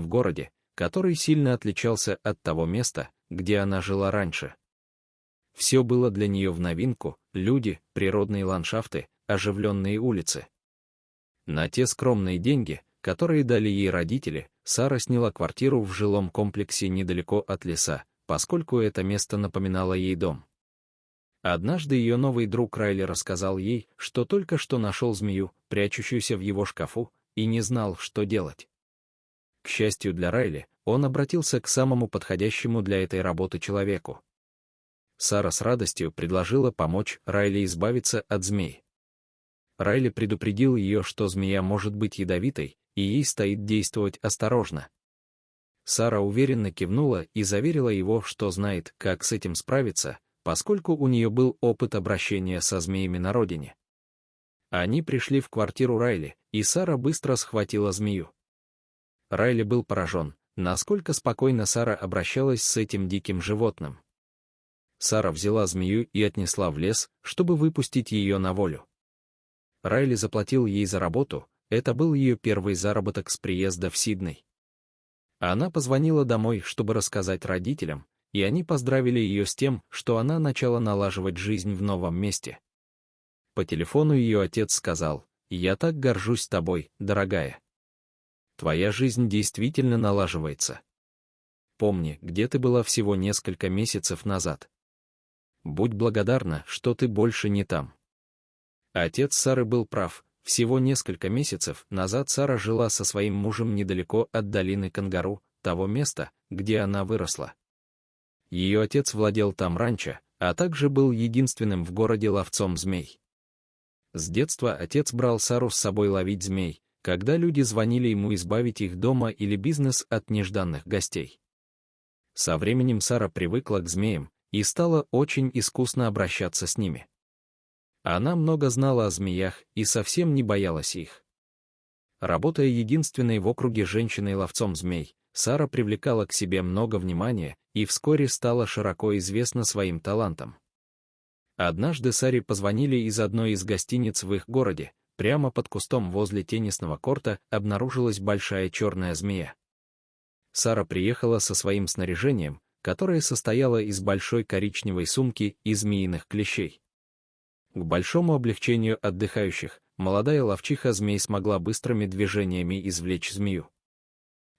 в городе, который сильно отличался от того места, где она жила раньше. Все было для нее в новинку: люди, природные ландшафты, оживленные улицы. На те скромные деньги, которые дали ей родители, Сара сняла квартиру в жилом комплексе недалеко от леса, поскольку это место напоминало ей дом. Однажды ее новый друг Райли рассказал ей, что только что нашел змею, прячущуюся в его шкафу, и не знал, что делать. К счастью для Райли, он обратился к самому подходящему для этой работы человеку. Сара с радостью предложила помочь Райли избавиться от змей. Райли предупредил ее, что змея может быть ядовитой, и ей стоит действовать осторожно. Сара уверенно кивнула и заверила его, что знает, как с этим справиться, поскольку у нее был опыт обращения со змеями на родине. Они пришли в квартиру Райли, и Сара быстро схватила змею. Райли был поражен, насколько спокойно Сара обращалась с этим диким животным. Сара взяла змею и отнесла в лес, чтобы выпустить ее на волю. Райли заплатил ей за работу, это был ее первый заработок с приезда в Сидней. Она позвонила домой, чтобы рассказать родителям, и они поздравили ее с тем, что она начала налаживать жизнь в новом месте. По телефону ее отец сказал: «Я так горжусь тобой, дорогая. Твоя жизнь действительно налаживается. Помни, где ты была всего несколько месяцев назад. Будь благодарна, что ты больше не там». Отец Сары был прав. Всего несколько месяцев назад Сара жила со своим мужем недалеко от долины Кангару, того места, где она выросла. Ее отец владел там ранчо, а также был единственным в городе ловцом змей. С детства отец брал Сару с собой ловить змей, когда люди звонили ему избавить их дома или бизнес от нежданных гостей. Со временем Сара привыкла к змеям и стала очень искусно обращаться с ними. Она много знала о змеях и совсем не боялась их. Работая единственной в округе женщиной-ловцом змей, Сара привлекала к себе много внимания и вскоре стала широко известна своим талантом. Однажды Саре позвонили из одной из гостиниц в их городе. Прямо под кустом возле теннисного корта обнаружилась большая черная змея. Сара приехала со своим снаряжением, которое состояло из большой коричневой сумки и змеиных клещей. К большому облегчению отдыхающих, молодая ловчиха змей смогла быстрыми движениями извлечь змею.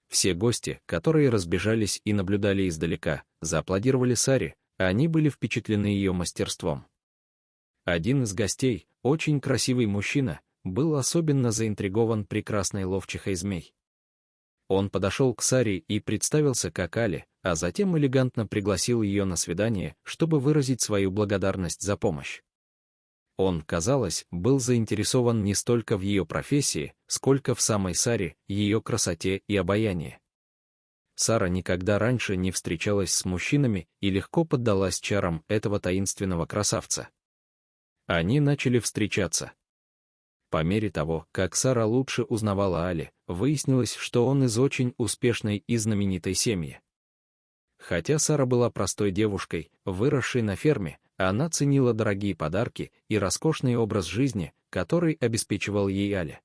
Все гости, которые разбежались и наблюдали издалека, зааплодировали Саре, а они были впечатлены ее мастерством. Один из гостей, очень красивый мужчина, был особенно заинтригован прекрасной ловчихой змей. Он подошел к Саре и представился как Али, а затем элегантно пригласил ее на свидание, чтобы выразить свою благодарность за помощь. Он, казалось, был заинтересован не столько в ее профессии, сколько в самой Саре, ее красоте и обаянии. Сара никогда раньше не встречалась с мужчинами и легко поддалась чарам этого таинственного красавца. Они начали встречаться. По мере того, как Сара лучше узнавала Али, выяснилось, что он из очень успешной и знаменитой семьи. Хотя Сара была простой девушкой, выросшей на ферме, она ценила дорогие подарки и роскошный образ жизни, который обеспечивал ей Али.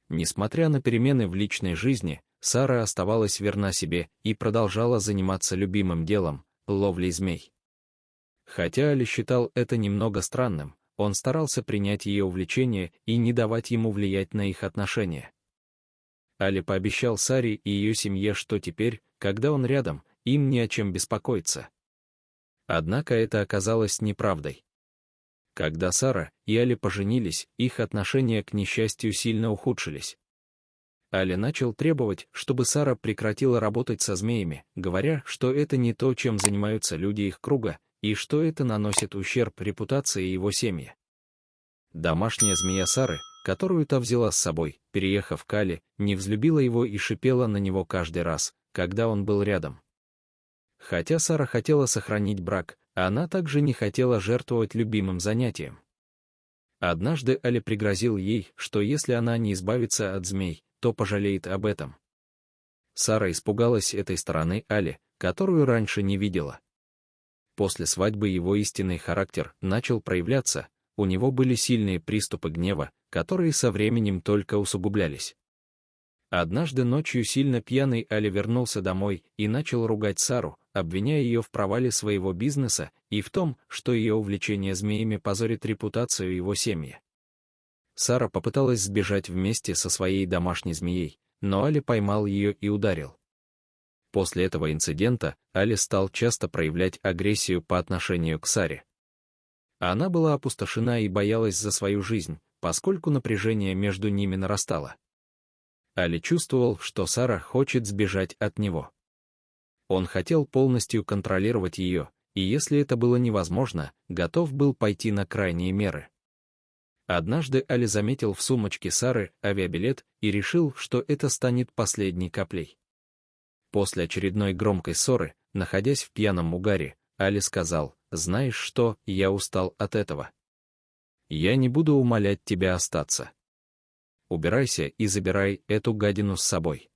Несмотря на перемены в личной жизни, Сара оставалась верна себе и продолжала заниматься любимым делом — ловлей змей. Хотя Али считал это немного странным, он старался принять ее увлечение и не давать ему влиять на их отношения. Али пообещал Саре и ее семье, что теперь, когда он рядом, им не о чем беспокоиться. Однако это оказалось неправдой. Когда Сара и Али поженились, их отношения, к несчастью, сильно ухудшились. Али начал требовать, чтобы Сара прекратила работать со змеями, говоря, что это не то, чем занимаются люди их круга, и что это наносит ущерб репутации его семьи. Домашняя змея Сары, которую та взяла с собой, переехав к Али, не взлюбила его и шипела на него каждый раз, когда он был рядом. Хотя Сара хотела сохранить брак, она также не хотела жертвовать любимым занятием. Однажды Али пригрозил ей, что если она не избавится от змей, то пожалеет об этом. Сара испугалась этой стороны Али, которую раньше не видела. После свадьбы его истинный характер начал проявляться, у него были сильные приступы гнева, которые со временем только усугублялись. Однажды ночью сильно пьяный Али вернулся домой и начал ругать Сару, обвиняя ее в провале своего бизнеса и в том, что ее увлечение змеями позорит репутацию его семьи. Сара попыталась сбежать вместе со своей домашней змеей, но Али поймал ее и ударил. После этого инцидента Али стал часто проявлять агрессию по отношению к Саре. Она была опустошена и боялась за свою жизнь, поскольку напряжение между ними нарастало. Али чувствовал, что Сара хочет сбежать от него. Он хотел полностью контролировать ее, и если это было невозможно, готов был пойти на крайние меры. Однажды Али заметил в сумочке Сары авиабилет и решил, что это станет последней каплей. После очередной громкой ссоры, находясь в пьяном угаре, Али сказал: «Знаешь что, я устал от этого. Я не буду умолять тебя остаться. Убирайся и забирай эту гадину с собой».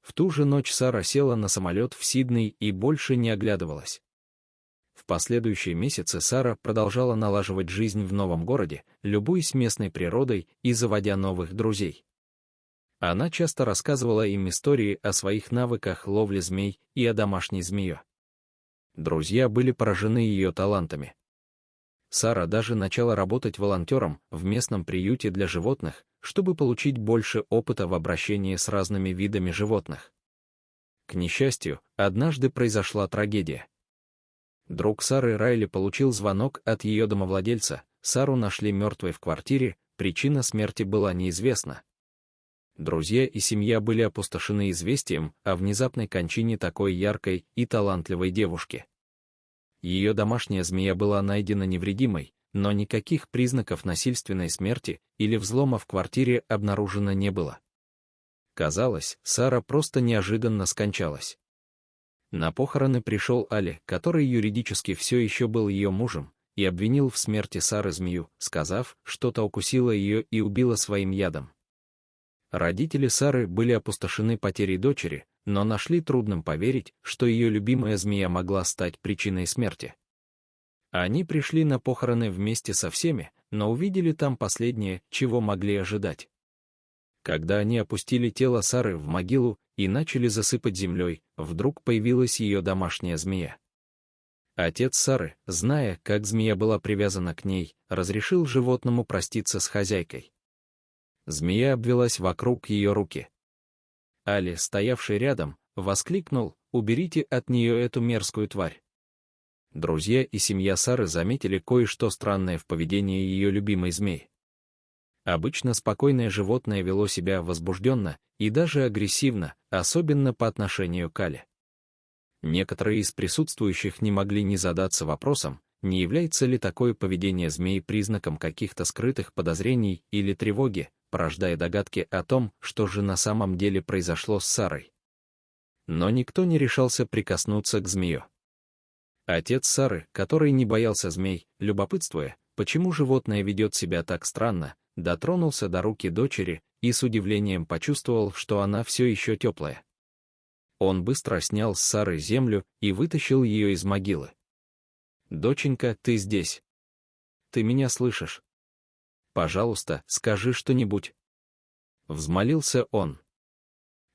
В ту же ночь Сара села на самолет в Сидней и больше не оглядывалась. В последующие месяцы Сара продолжала налаживать жизнь в новом городе, любуясь местной природой и заводя новых друзей. Она часто рассказывала им истории о своих навыках ловли змей и о домашней змее. Друзья были поражены ее талантами. Сара даже начала работать волонтером в местном приюте для животных, чтобы получить больше опыта в обращении с разными видами животных. К несчастью, однажды произошла трагедия. Друг Сары Райли получил звонок от ее домовладельца. Сару нашли мертвой в квартире, причина смерти была неизвестна. Друзья и семья были опустошены известием о внезапной кончине такой яркой и талантливой девушки. Ее домашняя змея была найдена невредимой, но никаких признаков насильственной смерти или взлома в квартире обнаружено не было. Казалось, Сара просто неожиданно скончалась. На похороны пришел Али, который юридически все еще был ее мужем, и обвинил в смерти Сары змею, сказав, что та укусила ее и убила своим ядом. Родители Сары были опустошены потерей дочери, но нашли трудным поверить, что ее любимая змея могла стать причиной смерти. Они пришли на похороны вместе со всеми, но увидели там последнее, чего могли ожидать. Когда они опустили тело Сары в могилу и начали засыпать землей, вдруг появилась ее домашняя змея. Отец Сары, зная, как змея была привязана к ней, разрешил животному проститься с хозяйкой. Змея обвелась вокруг ее руки. Али, стоявший рядом, воскликнул: «Уберите от нее эту мерзкую тварь». Друзья и семья Сары заметили кое-что странное в поведении ее любимой змеи. Обычно спокойное животное вело себя возбужденно и даже агрессивно, особенно по отношению к Али. Некоторые из присутствующих не могли не задаться вопросом, не является ли такое поведение змеи признаком каких-то скрытых подозрений или тревоги, порождая догадки о том, что же на самом деле произошло с Сарой. Но никто не решался прикоснуться к змее. Отец Сары, который не боялся змей, любопытствуя, почему животное ведет себя так странно, дотронулся до руки дочери и с удивлением почувствовал, что она все еще теплая. Он быстро снял с Сары землю и вытащил ее из могилы. «Доченька, ты здесь? Ты меня слышишь? Пожалуйста, скажи что-нибудь». Взмолился он.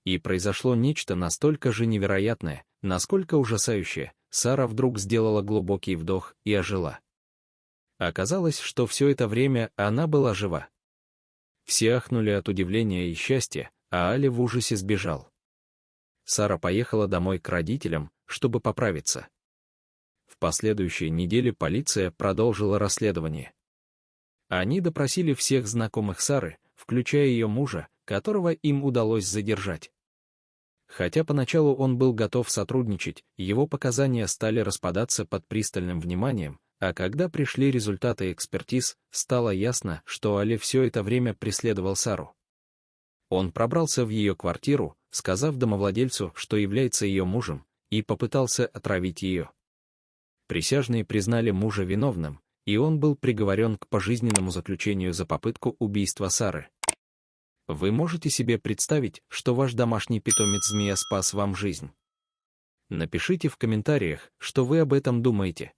И произошло нечто настолько же невероятное, насколько ужасающее. Сара вдруг сделала глубокий вдох и ожила. Оказалось, что все это время она была жива. Все ахнули от удивления и счастья, а Али в ужасе сбежал. Сара поехала домой к родителям, чтобы поправиться. В последующие недели полиция продолжила расследование. Они допросили всех знакомых Сары, включая ее мужа, которого им удалось задержать. Хотя поначалу он был готов сотрудничать, его показания стали распадаться под пристальным вниманием, а когда пришли результаты экспертиз, стало ясно, что Али все это время преследовал Сару. Он пробрался в ее квартиру, сказав домовладельцу, что является ее мужем, и попытался отравить ее. Присяжные признали мужа виновным, и он был приговорен к пожизненному заключению за попытку убийства Сары. Вы можете себе представить, что ваш домашний питомец-змея спас вам жизнь? Напишите в комментариях, что вы об этом думаете.